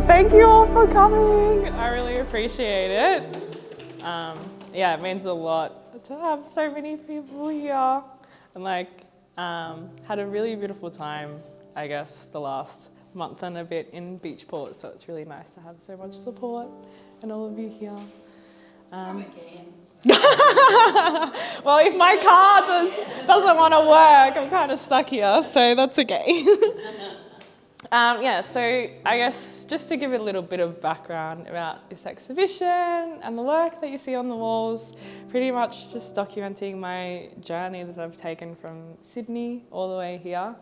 Thank you all for coming. I really appreciate it. Yeah, it means a lot to have so many people here, and had a really beautiful time, I guess, the last month and a bit in Beachport. So it's really nice to have so much support and all of you here. Come again. Well, if my car doesn't want to work, I'm kind of stuck here, so that's okay. Yeah, so I guess just to give a little bit of background about this exhibition and the work that you see on the walls, pretty much just documenting my journey that I've taken from Sydney all the way here.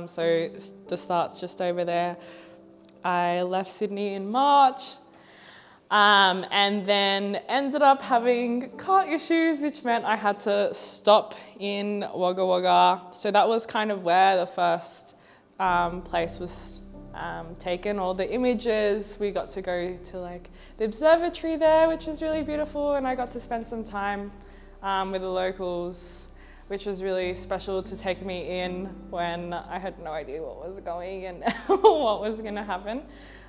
So the start's just over there. I left Sydney in March and then ended up having car issues, which meant I had to stop in Wagga Wagga. So that was kind of where the first place was taken, all the images. We got to go to the observatory there, which was really beautiful, and I got to spend some time with the locals, which was really special to take me in when I had no idea what was going and what was going to happen.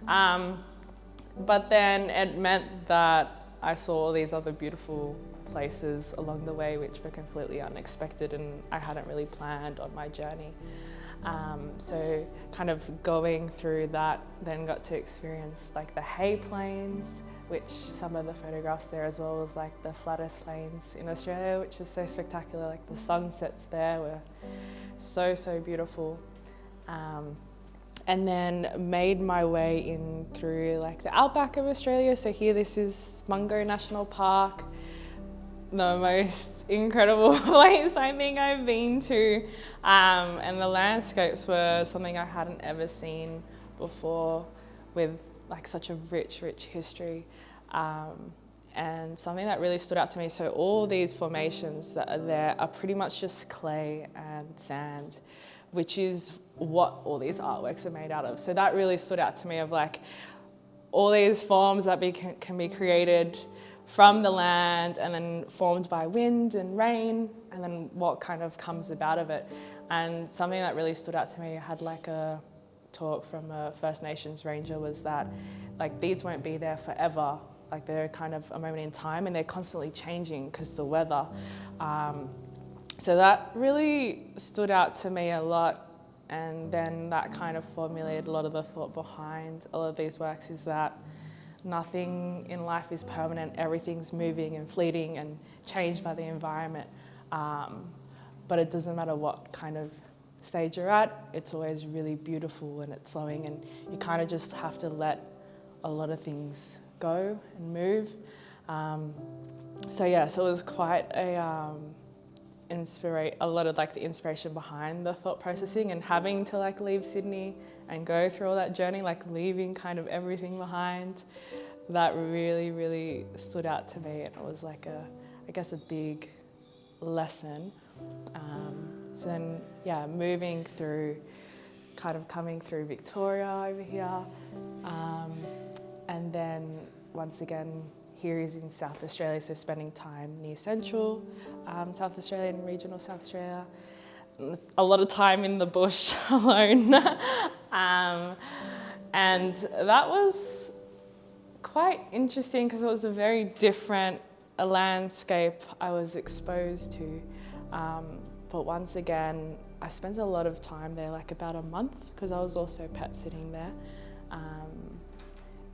But then it meant that I saw all these other beautiful places along the way, which were completely unexpected and I hadn't really planned on my journey. So kind of going through that, then got to experience the hay plains, which some of the photographs there as well was the flattest plains in Australia, which is so spectacular. The sunsets there were so, so beautiful. And then made my way in through the outback of Australia. So here, this is Mungo National Park, the most incredible place I think I've been to, and the landscapes were something I hadn't ever seen before, with such a rich history, and something that really stood out to me. So all these formations that are there are pretty much just clay and sand, which is what all these artworks are made out of. So that really stood out to me, of all these forms that can be created from the land and then formed by wind and rain, and then what kind of comes about of it. And something that really stood out to me, I had a talk from a First Nations ranger, was that these won't be there forever. They're kind of a moment in time, and they're constantly changing because the weather. So that really stood out to me a lot. And then that kind of formulated a lot of the thought behind all of these works, is that nothing in life is permanent. Everything's moving and fleeting and changed by the environment. But it doesn't matter what kind of stage you're at, it's always really beautiful and it's flowing, and you kind of just have to let a lot of things go and move. So it was quite a lot of the inspiration behind the thought processing, and having to leave Sydney and go through all that journey, leaving kind of everything behind. That really stood out to me, and it was I guess a big lesson. So then moving through, kind of coming through Victoria over here, and then once again here is in South Australia, so spending time near central South Australia and regional South Australia. A lot of time in the bush alone. And that was quite interesting because it was a very different landscape I was exposed to. But once again, I spent a lot of time there, about a month, because I was also pet sitting there.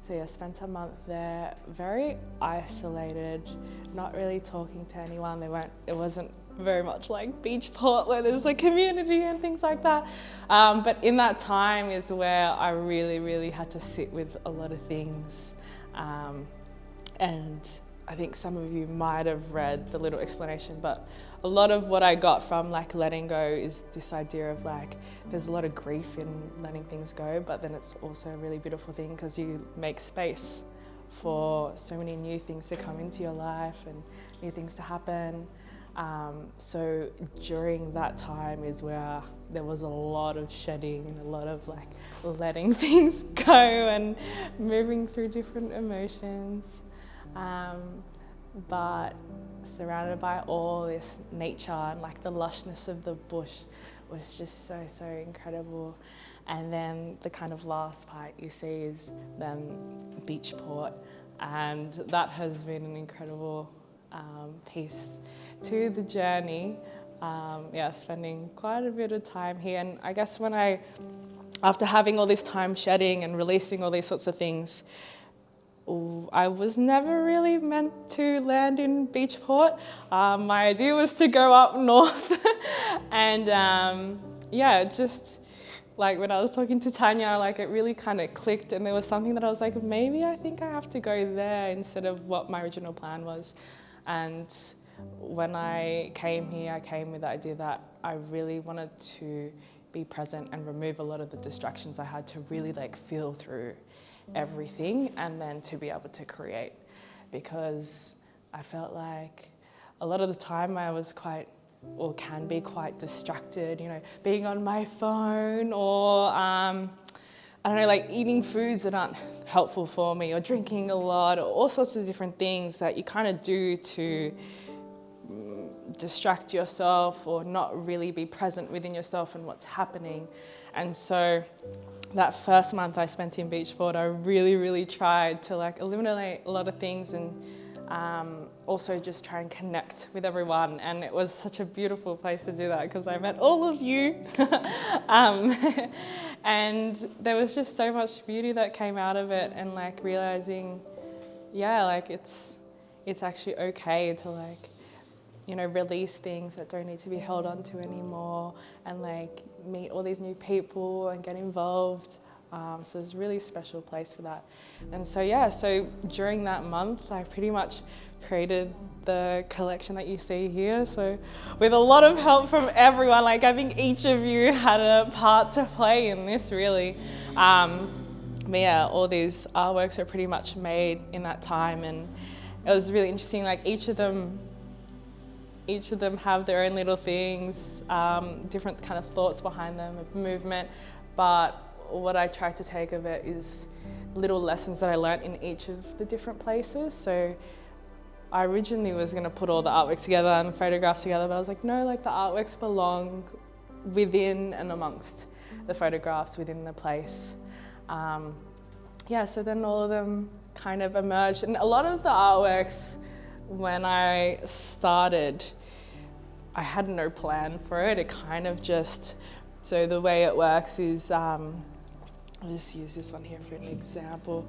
So I spent a month there, very isolated, not really talking to anyone. It wasn't very much like Beachport where there's a community and things like that. But in that time is where I really had to sit with a lot of things. And I think some of you might have read the little explanation, but a lot of what I got from like letting go is this idea of like, there's a lot of grief in letting things go, but then it's also a really beautiful thing because you make space for so many new things to come into your life and new things to happen. So during that time is where there was a lot of shedding and a lot of like letting things go and moving through different emotions. But surrounded by all this nature and like the lushness of the bush was just so incredible. And then the kind of last part you see is Beachport, and that has been an incredible piece to the journey. Spending quite a bit of time here, and I guess after having all this time shedding and releasing all these sorts of things, I was never really meant to land in Beachport. My idea was to go up north and just like when I was talking to Tanya, like it really kind of clicked, and there was something that I was like, maybe I think I have to go there instead of what my original plan was. And when I came here, I came with the idea that I really wanted to be present and remove a lot of the distractions I had to really like feel through everything and then to be able to create, because I felt like a lot of the time I was can be quite distracted, you know, being on my phone or I don't know, like eating foods that aren't helpful for me or drinking a lot or all sorts of different things that you kind of do to distract yourself or not really be present within yourself and what's happening. And so that first month I spent in Beachport, I really tried to like eliminate a lot of things and also just try and connect with everyone. And it was such a beautiful place to do that because I met all of you. And there was just so much beauty that came out of it, and like realizing, like it's actually okay to like, you know, release things that don't need to be held on to anymore and like meet all these new people and get involved. So it's a really special place for that. And so during that month, I pretty much created the collection that you see here. So with a lot of help from everyone, like I think each of you had a part to play in this really. All these artworks are pretty much made in that time, and it was really interesting, like each of them have their own little things, different kind of thoughts behind them, of movement, but what I tried to take of it is little lessons that I learned in each of the different places. So I originally was going to put all the artworks together and the photographs together, but I was like, no, like the artworks belong within and amongst the photographs within the place. So then all of them kind of emerged, and a lot of the artworks, when I started, I had no plan for it. It kind of just, so the way it works is, I'll just use this one here for an example,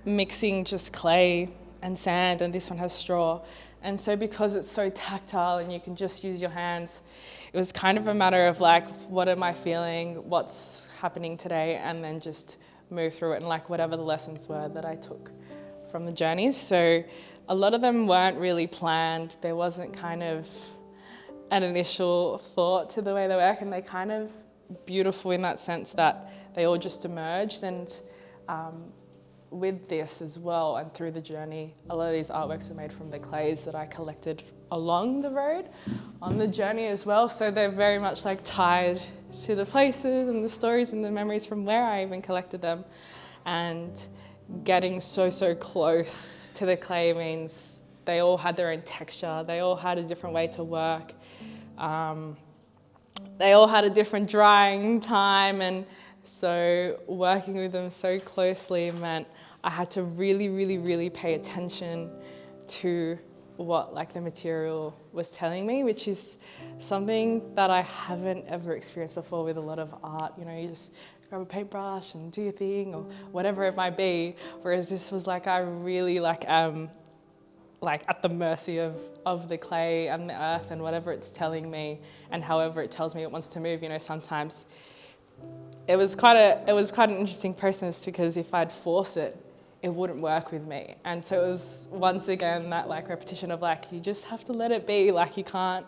mixing just clay and sand, and this one has straw. And so because it's so tactile and you can just use your hands, it was kind of a matter of like, what am I feeling, what's happening today, and then just move through it, and like whatever the lessons were that I took from the journeys. So a lot of them weren't really planned. There wasn't kind of an initial thought to the way they work, and they're kind of beautiful in that sense that they all just emerged. And with this as well, and through the journey, a lot of these artworks are made from the clays that I collected along the road on the journey as well. So they're very much like tied to the places and the stories and the memories from where I even collected them. And getting so close to the clay means they all had their own texture, they all had a different way to work, they all had a different drying time, and so working with them so closely meant I had to really pay attention to what like the material was telling me, which is something that I haven't ever experienced before with a lot of art. You know, you just grab a paintbrush and do your thing or whatever it might be. Whereas this was like, I really like at the mercy of the clay and the earth and whatever it's telling me and however it tells me it wants to move. You know, sometimes it was quite an interesting process, because if I'd force it, it wouldn't work with me. And so it was once again that like repetition of like, you just have to let it be. Like you can't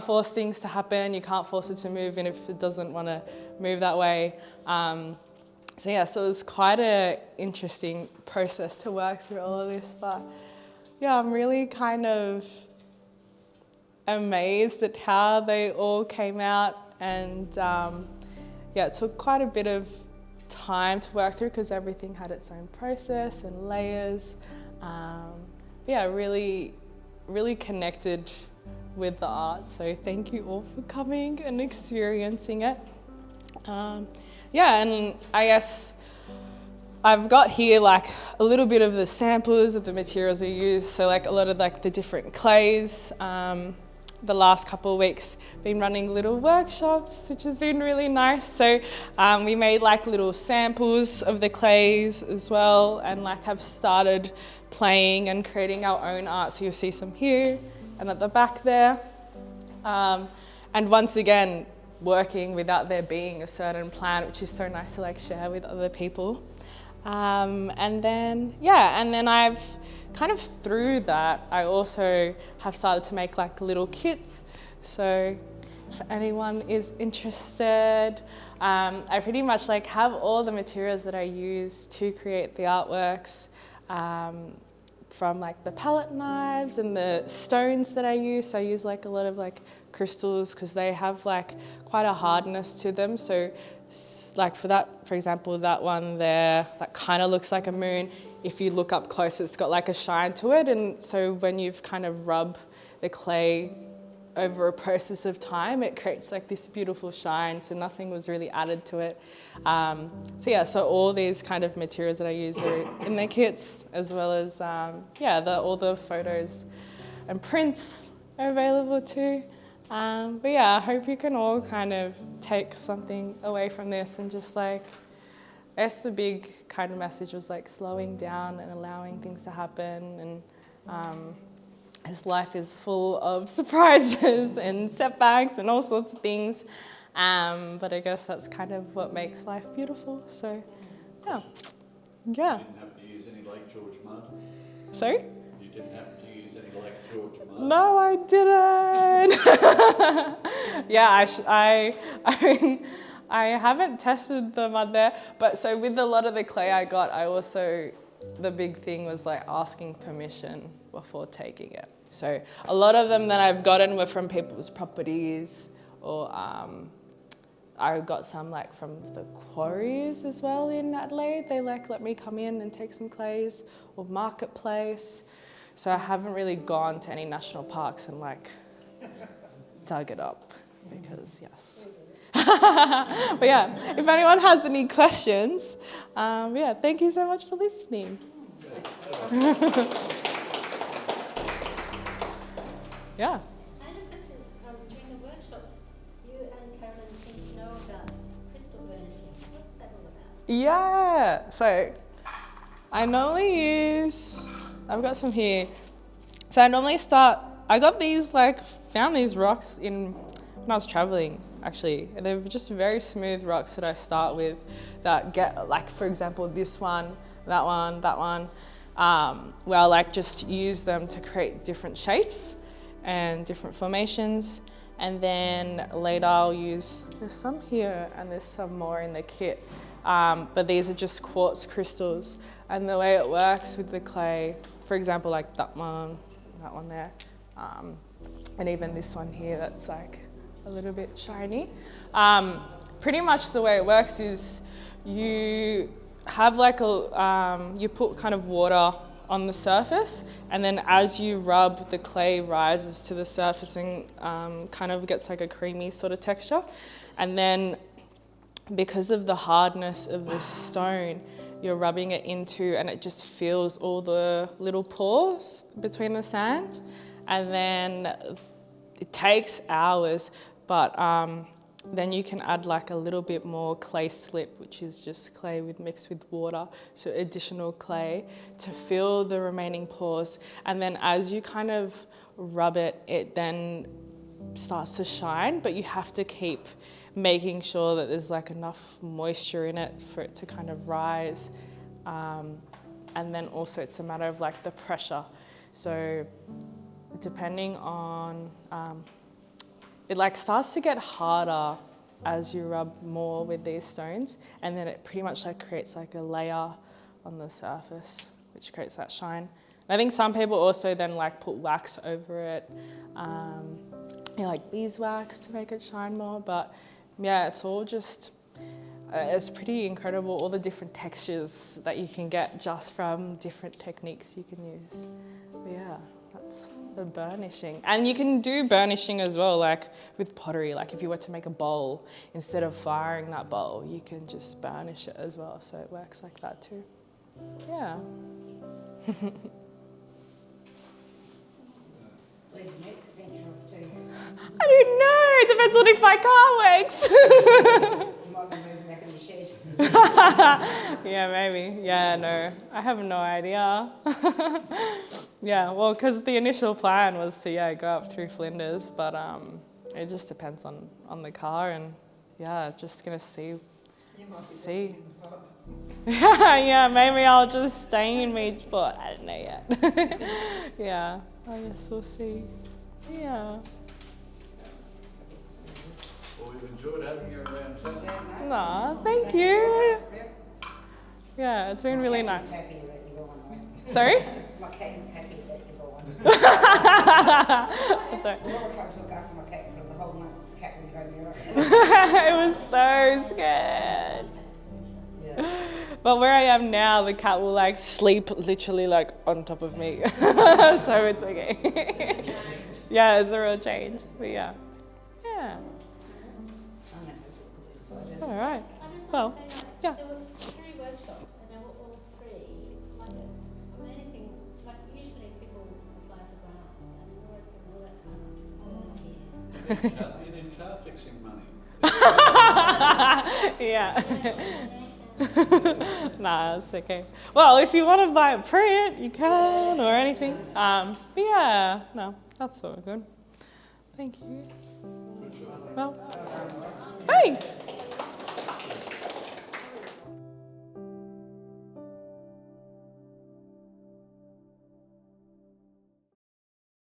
force things to happen. You can't force it to move in if it doesn't want to move that way. So it was quite an interesting process to work through all of this. But yeah, I'm really kind of amazed at how they all came out. And it took quite a bit of time to work through because everything had its own process and layers. Really, really connected with the art. So thank you all for coming and experiencing it. And I guess I've got here like a little bit of the samples of the materials we use. So like a lot of like the different clays. The last couple of weeks been running little workshops, which has been really nice. So we made like little samples of the clays as well, and like have started playing and creating our own art. So you'll see some here and at the back there. And once again, working without there being a certain plan, which is so nice to like share with other people. And then I've kind of through that, I also have started to make like little kits. So if anyone is interested, I pretty much like have all the materials that I use to create the artworks, from like the palette knives and the stones that I use. So I use like a lot of like crystals because they have like quite a hardness to them. So like for example, that one there, that kind of looks like a moon. If you look up close, it's got like a shine to it. And so when you've kind of rub the clay over a process of time, it creates like this beautiful shine. So nothing was really added to it. So all these kind of materials that I use are in the kits, as well as, all the photos and prints are available too. I hope you can all kind of take something away from this and just like, I guess the big kind of message was like slowing down and allowing things to happen. And his life is full of surprises and setbacks and all sorts of things. But I guess that's kind of what makes life beautiful. So, yeah. You didn't have to use any Lake George mud? Sorry? You didn't have to use any Lake George mud? No, I didn't. I haven't tested the mud there, but so with a lot of the clay I got, the big thing was like asking permission before taking it. So a lot of them that I've gotten were from people's properties, or I got some like from the quarries as well in Adelaide. They like let me come in and take some clays, or marketplace. So I haven't really gone to any national parks and like dug it up because yes. But yeah, if anyone has any questions, thank you so much for listening. Yeah. I have a question. During the workshops, you and Carolyn seem to know about this crystal burnishing. What's that all about? Yeah. So I normally use, I've got some here. So I normally found these rocks when I was traveling, actually. They're just very smooth rocks that I start with that get, like, for example, this one, that one, that one, where I'll like just use them to create different shapes and different formations. And then later I'll use, there's some here and there's some more in the kit, but these are just quartz crystals. And the way it works with the clay, for example, like that one there, and even this one here that's like a little bit shiny. Pretty much the way it works is you have like you put kind of water on the surface, and then as you rub, the clay rises to the surface and kind of gets like a creamy sort of texture. And then because of the hardness of the stone, you're rubbing it into, and it just fills all the little pores between the sand. And then it takes hours, but then you can add like a little bit more clay slip, which is just clay mixed with water, so additional clay to fill the remaining pores. And then as you kind of rub it, it then starts to shine, but you have to keep making sure that there's like enough moisture in it for it to kind of rise. and then also it's a matter of like the pressure. So depending on, it like starts to get harder as you rub more with these stones, and then it pretty much like creates like a layer on the surface, which creates that shine. And I think some people also then like put wax over it, like beeswax to make it shine more, but yeah, it's all just, it's pretty incredible, all the different textures that you can get just from different techniques you can use. But yeah, that's the burnishing. And you can do burnishing as well, like with pottery, like if you were to make a bowl, instead of firing that bowl, you can just burnish it as well, so it works like that too. Yeah. Where's the next adventure off to? I don't know, it depends on if my car works. You might be moving back in the shed. Yeah, maybe. Yeah, no, I have no idea. Yeah, well, because the initial plan was to, go up through Flinders, but it just depends on the car, and yeah, just gonna see. Yeah, maybe I'll just stay in Beachport. I don't know yet. Yeah, I guess we'll see. Yeah. Well, we've enjoyed having you around town. Nah, thank you. Yeah, it's been really nice. Happy that you got one. Sorry? My cat is happy that you got one. That's right. Laura tried to look after my cat for the whole month. The cat wouldn't go near it. It was so scared. Yeah. But where I am now, the cat will like sleep literally like on top of me. So it's okay. Yeah, it's a real change. But yeah. Yeah. All right. I just Well, want to say, yeah. there were 3 workshops and they were all free. Like, it's amazing. Like, usually people apply for grants and you always get all that time to volunteer. You need car fixing money. Yeah. Nah, it's okay. Well, if you want to buy a print, you can, or anything. But yeah, no, that's all good. Thank you. Well, thanks.